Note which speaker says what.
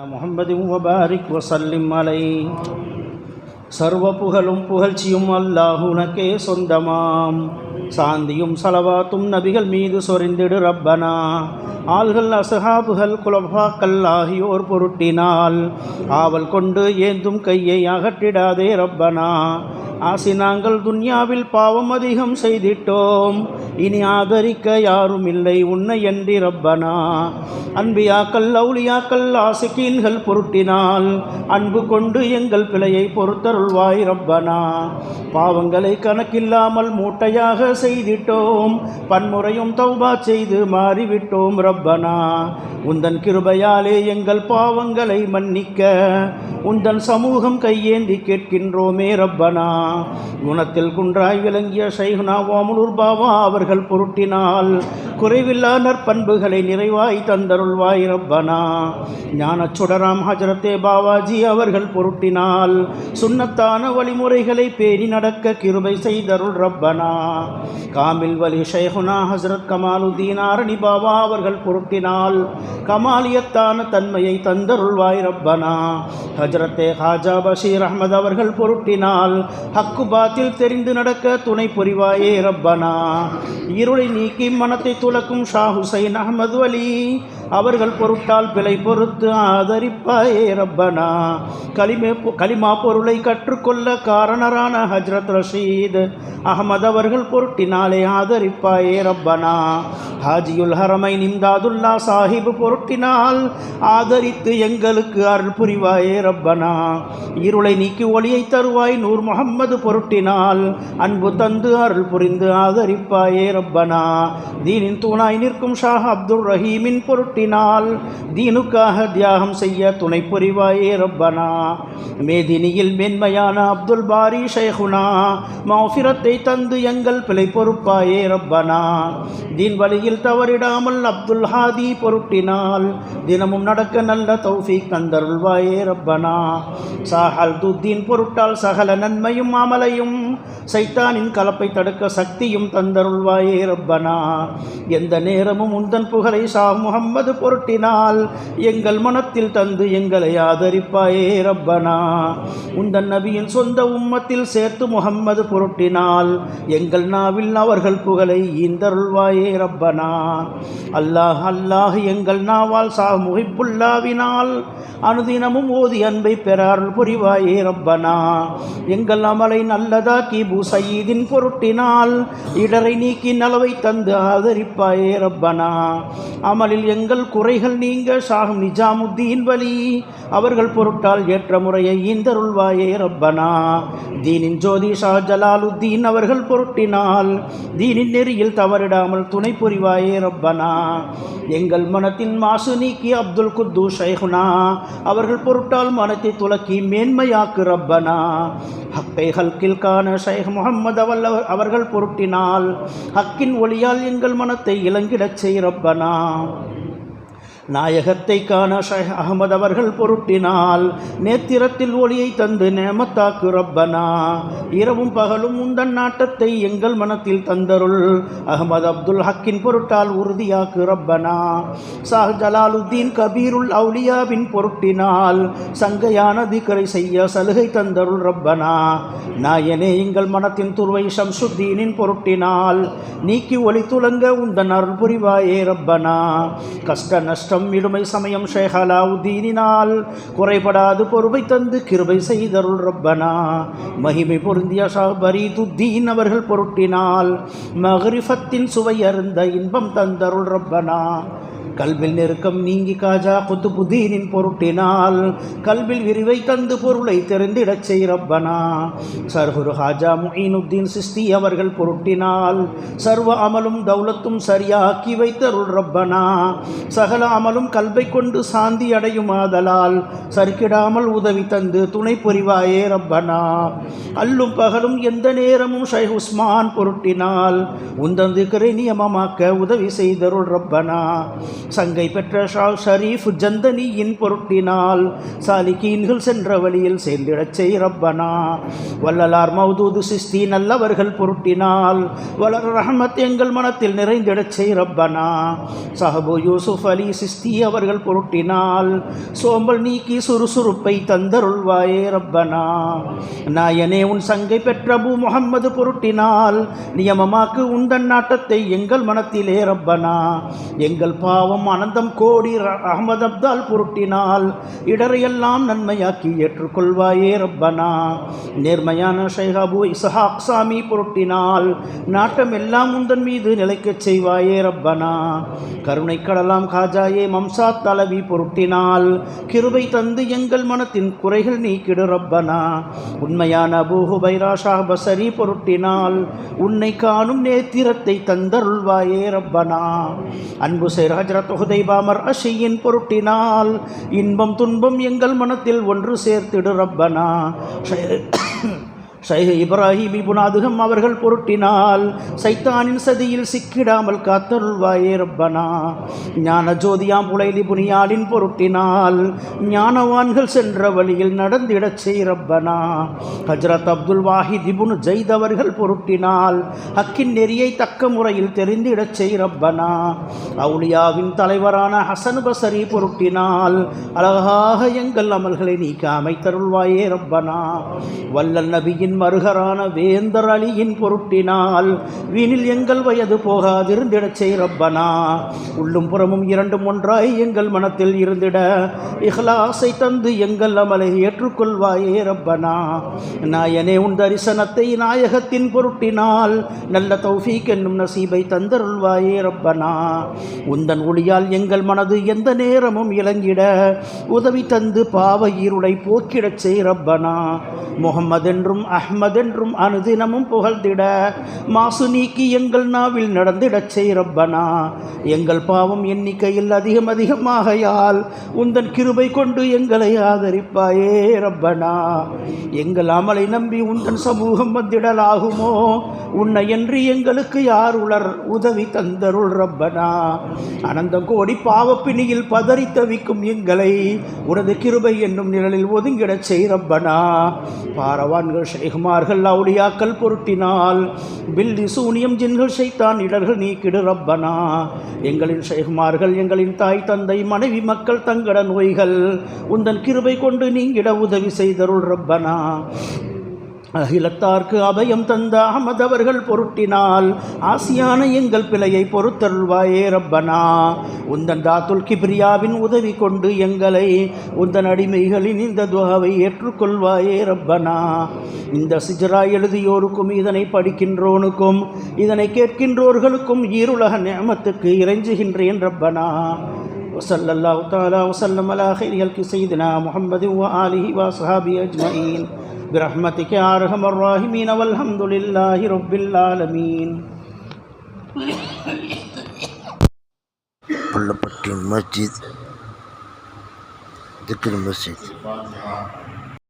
Speaker 1: முஹம்மது வபாரிக் வசல்லிம் அலை. சர்வ புகழும் புகழ்ச்சியும் அல்லாஹுனக்கே சொந்தமாம். சாந்தியும் சலவாத்தும் நபிகள் மீது சொரிந்திடு ரப்பனா. ஆள்கள் அசஹாபுகள் குலபாக்கள் ஆகியோர் பொருட்டினால் ஆவல் கொண்டு ஏந்தும் கையை அகற்றிடாதே ரப்பனா. ஆசி நாங்கள் துன்யாவில் பாவம் அதிகம் செய்திட்டோம், இனி ஆதரிக்க யாரும் இல்லை உன்னை அன்றி ரப்பனா. அன்பியாக்கள் அவுலியாக்கள் ஆசிகீன்கள் பொருட்டினால் அன்பு கொண்டு எங்கள் பிழையை பொறுத்தருள்வாய் ரப்பனா. பாவங்களை கணக்கில்லாமல் மூட்டையாக செய்திட்டோம், பன்முறையும் தௌபா செய்து மாறிவிட்டோம் ரப்பனா. உந்தன் கிருபையாலே எங்கள் பாவங்களை மன்னிக்க உந்தன் சமூகம் கையேந்தி கேட்கின்றோமே ரப்பனா. குணத்தில் குன்றாய் விளங்கிய ஷைஹுனா வாமுலூர் பாவா அவர்கள் பொருட்டினால் குறைவில்லா நற்பண்புகளை நிறைவாய் தந்தருள்வாய் ரப்பனா. ஞானச் சுடராம் ஹஜரத்தே பாவாஜி அவர்கள் பொருட்டினால் சுன்னத்தான வழிமுறைகளை பேணி நடக்க கிருபை செய்தருள் ரப்பனா. காமில் வலி ஷைஹுனா ஹஜரத் கமாலுதீன் ஆரணி பாபா அவர்கள் பொருட்டினால் கமாலியத்தான தன்மையை தந்தருள்வாய் ரப்பனா. ஹஜரத்தே ஹாஜா பஷீர் அஹ்மத் அவர்கள் பொருட்டினால் ஹக்கு பாத்தில் தெரிந்து நடக்க துணை புரிவாயே ரப்பனா. இருளை நீக்கி மனத்தை துலக்கும் ஷா ஹுசைன் அஹ்மது அலி அவர்கள் பொருட்டால் பிழை பொறுத்து ஆதரிப்பாயே ரப்பனா. கலிமா பொருளை கற்றுக்கொள்ள காரணரான ஹஜ்ரத் ரஷீத் அஹ்மத் அவர்கள் பொருட்டினாலே ஆதரிப்பாயே ரப்பனா. ஹாஜியுல் ஹரமைன் இம்தாதுல்லா சாஹிப் பொருட்டினால் ஆதரித்து எங்களுக்கு அருள் புரிவாயே ரப்பனா. இருளை நீக்கி ஒளியை தருவாய் நூர் முஹம்மது பொருட்டினால் அன்பு தந்து அருள் புரிந்து ஆதரிப்பாயே ரப்பனா. தீனின் தூணாய் நிற்கும் ஷா அப்துல் ரஹீமின் பொருட்டினால் தீனுக்காக தியாகம் செய்ய துணை புரிவாயே ரப்பனா. மேதினியில் மேன்மையான அப்துல் பாரி ஷைஹுனா மௌஃபிரத்தை தந்து எங்கள் பிழை பொறுப்பாயே ரப்பனா. தீன் வழியில் தவறிடாமல் அப்துல் ஹாதி பொருட்டினால் தினமும் நடக்க நல்ல தௌஃபீக் தந்தருள்வாயே ரப்பனா. சாஹல் துத்தீன் பொருட்டால் சகல நன்மையும் அமலையும் சைத்தானின் கலப்பை தடுக்க சக்தியும் தந்தருள்வாயே ரப்பனா. எந்த நேரமும் உந்தன் புகழை ஷா முஹம்மது பொருட்டினால் எங்கள் மனத்தில் தந்து எங்களை ஆதரிப்பாயே ரப்பனா. உந்தன் நபியின் சொந்த உம்மத்தில் சேர்த்து முஹம்மது பொருட்டினால் எங்கள் நாவில் அவர்கள் புகழை ஈந்தருள்வாயே ரப்பனா. அல்லாஹ் அல்லாஹ் எங்கள் நாவால் ஷா முஹிப்புல்லாவினால் அனுதினமும் ஓதி அன்பை பெற அருள் புரிவாயே ரப்பனா. எங்கள் அமலை நல்லதாக்கி பூசையீதின் பொருட்டினால் இடரை நீக்கி நலவை தந்து ஆதரிப்பாயே ரப்பனா. அமலில் எங்கள் குறைகள் நீங்க ஷாஹ் நிஜாமுத்தீன் வலி அவர்கள் பொருட்டால் ஏற்ற முறையை ஈந்தருள்வாயே ரப்பனா. தீனின் ஜோதி ஷா ஜலாலுத்தீன் அவர்கள் பொருட்டினால் தீனின் நெறியில் தவறிடாமல் துணை புரிவாயே ரப்பனா. எங்கள் மனத்தின் மாசு நீக்கி அப்துல் குத்து ஷைஹுனா அவர்கள் பொருட்டால் மனத்தை துலக்கி மேன்மையாக்கு ரப்பனா. ஹக்கை ஹல்கில் கான ஷைஹ் முஹம்மது அவர்கள் பொருட்டினால் ஹக்கின் ஒளியால் எங்கள் மனத்தை இளங்கிடச் செய் ரப்பனா. நாயகத்தை காண ஷைஹ் அஹ்மத் அவர்கள் பொருட்டினால் நேத்திரத்தில் ஒளியை தந்து நேமத்தாக்கு ரப்பனா. இரவும் பகலும் உந்தன் நாட்டத்தை எங்கள் மனத்தில் தந்தருள் அஹ்மத் அப்துல் ஹக்கின் பொருட்டால் உறுதியாக்கு ரப்பனா. ஷாஹ் ஜலாலுத்தீன் கபீருல் அவுலியாவின் பொருட்டினால் சங்கையான திக்கரை செய்ய சலுகை தந்தருள் ரப்பனா. நாயனே எங்கள் மனத்தின் துருவை ஷம்சுத்தீனின் பொருட்டினால் நீக்கி ஒளி துலங்க உந்தன் அருள் புரிவாயே ரப்பனா. கஷ்ட நஷ்டம் இடுமை சமயம் ஷேக் அலாவுதீனினால் குறைபடாது பொறுமை தந்து கிருபை செய்தருள் ரப்பனா. மகிமை பொருந்திய ஷா பரீதுத்தீன் அவர்கள் பொருட்டினால் மக்ரிஃபத்தின் சுவை அருந்த இன்பம் தந்தருள் ரப்பனா. கல்வில் நெருக்கம் நீங்கி காஜா குத்துபுதீனின் பொருட்டினால் கல்வில் விரிவை தந்து பொருளை தெரிந்திடச் செய் ரப்பனா. சர்ஹுர் ஹாஜா முஈனுத்தீன் சிஸ்தி அவர்கள் பொருட்டினால் சர்வ அமலும் தௌலத்தும் சரியாக்கி வைத்தருள் ரப்பனா. சகல அமலும் கல்வை கொண்டு சாந்தி அடையும் ஆதலால் சறுக்கிடாமல் உதவி தந்து துணை புரிவாயே ரப்பனா. அல்லும் பகலும் எந்த நேரமும் ஷைஹ் உஸ்மான் பொருட்டினால் உந்தன் திக்ரை நியமமாக்க உதவி செய்தருள் ரப்பனா. சங்கை பெற்ற ஷரீஃப் ஜந்தனியின் பொருட்டினால் சாலிகீன்கள் சென்ற வழியில் சேர்ந்திடச் செய் ரப்பனா. வல்லலார் மௌதூது சிஸ்தி நல்லவர்கள் பொருட்டினால் வளர் ரஹமத் எங்கள் மனத்தில் நிறைந்திடச் செய் ரப்பனா. சஹபு யூசுப் அலி சிஸ்தி அவர்கள் பொருட்டினால் சோம்பல் நீக்கி சுறுசுறுப்பை தந்தருள்வாயே ரப்பனா. நாயனே உன் சங்கை பெற்ற அபு முஹம்மது பொருட்டினால் நியமமாக்கு உந்தன் நாட்டத்தை எங்கள் மனத்திலே ரப்பனா. எங்கள் பாவம் அனந்தம் கோடி அஹமது அப்தால் பொருட்டினால் இடரையெல்லாம் நன்மையாக்கி ஏற்றுக்கொள்வாயே ரப்பனா. நேர்மையான ஷைக் அபு இஸ்ஹாக் சாமி பொருட்டினால் நாட்டம் எல்லாம் உந்தன் மீது நிலைக்கச் செய்வாயே ரப்பனா. கருணை கடலாம் காஜாயே மம்சாத் தலவி பொருட்டினால் கிருபை தந்து எங்கள் மனத்தின் குறைகள் நீக்கிடு ரப்பனா. உண்மையான அபூ ஹுபைரா ஷாஹ் பஸரி பொருட்டினால் உன்னை காணும் நேத்திரத்தை தந்தருள்வாயே ரப்பனா. அன்பு சேர் ஹஜ்ரத் ஹுதைபா மர்அஷியின் பொருட்டினால் இன்பம் துன்பம் எங்கள் மனத்தில் ஒன்று சேர்த்திடு ரப்பனா. ஷைஹ் இப்ராஹிம் இப்னு அதுகம் அவர்கள் பொருட்டினால் சைத்தானின் சதியில் சிக்கிடாமல் காத்தருள்வாயே ரப்பனா. ஞான ஜோதியாம் புலைலி புனியாலின் பொருட்டினால் ஞானவான்கள் சென்ற வழியில் நடந்திடச் செய் ரப்பனா. ஹஜ்ரத் அப்துல் வாஹித் இப்னு ஜைத் அவர்கள் பொருட்டினால் ஹக்கின் நெறியை தக்க முறையில் தெரிந்திடச் செய் ரப்பனா. அவுலியாவின் தலைவரான ஹசன் பஸரி பொருட்டினால் அழகாக எங்கள் அமல்களை நீக்க அமைத்தருள்வாயே ரப்பனா. வல்லல் நபியின் மருகரான வேந்தர் அலியின் பொருட்டினால் வீணில் எங்கள் வயது போகாதிருந்திடச் செய் ரப்பனா. உள்ளும் புறமும் இரண்டும் ஒன்றாய் எங்கள் மனத்தில் இருந்திட இஹ்லாஸை தந்து எங்கள் அமலை ஏற்றுக்கொள்வாயே ரப்பனா. நாயனே உன் தரிசனத்தை நாயகத்தின் பொருட்டினால் நல்ல தௌஃபீக் என்னும் நசீபை தந்தருள்வாயே ரப்பனா. உந்தன் ஒளியால் எங்கள் மனது எந்த நேரமும் இலங்கிட உதவி தந்து பாவ இருளை போக்கிடச் செய் ரப்பனா. முஹம்மது என்றும் அஹ்மத் என்றும் அனுதினமும் புகழ்ந்திட மாசு நீக்கி எங்கள் நாவில் நடந்திடச் செய் ரப்பனா. எங்கள் பாவம் எண்ணிக்கையில் அதிகமாகையால் உந்தன் கிருபை கொண்டு எங்களை ஆதரிப்பாயே ரப்பனா. எங்கள் அமலை நம்பி உந்தன் சமூகம் வந்திடலாகுமோ? உன்னை என்று எங்களுக்கு யார் உளர் உதவி தந்தருள் ரப்பனா. அனந்தம் கோடி பாவப்பிணியில் பதறி தவிக்கும் எங்களை உனது கிருபை என்னும் நிழலில் ஒதுங்கிடச் செய் ரப்பனா. பாரவான்கள் ஷைஹ்மார்கள் அவுலியாக்கள் பொருட்டினால் பில்லி சூனியம் ஜின்கள் ஷைத்தான் இடர்கள் நீக்கிடு ரப்பனா. எங்களின் ஷைஹ்மார்கள் எங்களின் தாய் தந்தை மனைவி மக்கள் தங்கட நோய்கள் உந்தன் கிருபை கொண்டு நீங்கிட உதவி செய்தருள் ரப்பனா. அகிலத்தார்க்கு அபயம் தந்த அஹமது அவர்கள் பொருட்டினால் ஆசியான எங்கள் பிழையை பொறுத்தருள்வாயே ரப்பனா. உந்தன் தாத்துல் கிப்ரியாவின் உதவி கொண்டு எங்களை உந்தன் அடிமைகளின் இந்த துஆவை ஏற்றுக்கொள்வாயே ரப்பனா. இந்த சிஜ்ரா எழுதியோருக்கும் இதனை படிக்கின்றோனுக்கும் இதனை கேட்கின்றோர்களுக்கும் ஈருலக நிஅமத்துக்கு இறைஞ்சுகின்றேன் ரப்பனா. வஸல்லல்லாஹு தஆலா வஸல்லம் அலா கைரில் சய்யிதினா முஹம்மது வ ஆலிஹி வ ஸஹாபிஹி அஜ்மஈன் برحمتك يا ارحم الراحمين والحمد لله رب العالمين.
Speaker 2: पल्लपट्टी मस्जिद जिक्र मस्जिद